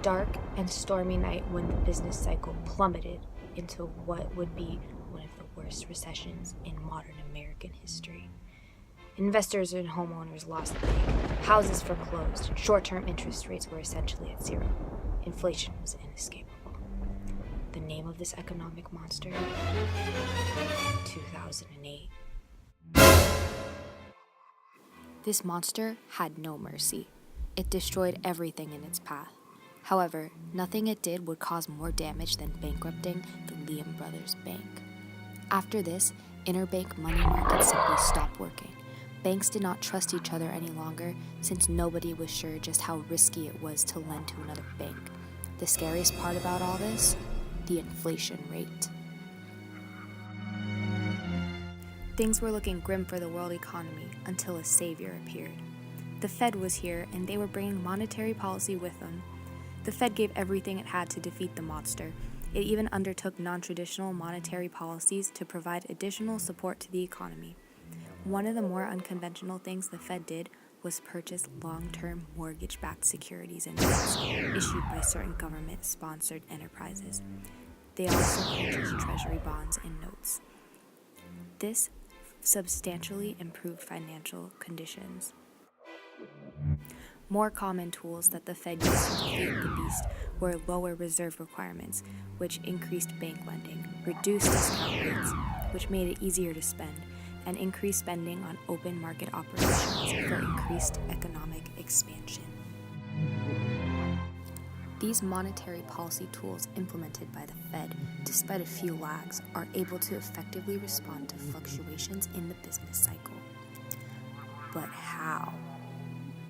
dark and stormy night when the business cycle plummeted into what would be one of the worst recessions in modern American history. Investors and homeowners lost big, houses foreclosed, and short-term interest rates were essentially at zero. Inflation was inescapable. The name of this economic monster? 2008. This monster had no mercy. It destroyed everything in its path. However, nothing it did would cause more damage than bankrupting the Liam Brothers Bank. After this, interbank money markets simply stopped working. Banks did not trust each other any longer since nobody was sure just how risky it was to lend to another bank. The scariest part about all this? The inflation rate. Things were looking grim for the world economy until a savior appeared. The Fed was here, and they were bringing monetary policy with them. The Fed gave everything it had to defeat the monster. It even undertook non-traditional monetary policies to provide additional support to the economy. One of the more unconventional things the Fed did was purchase long-term mortgage-backed securities and notes issued by certain government-sponsored enterprises. They also purchased treasury bonds and notes. This substantially improved financial conditions. More common tools that the Fed used to defeat the beast were lower reserve requirements, which increased bank lending, reduced discount rates, which made it easier to spend, and increased spending on open market operations for increased economic expansion. These monetary policy tools implemented by the Fed, despite a few lags, are able to effectively respond to fluctuations in the business cycle. But how?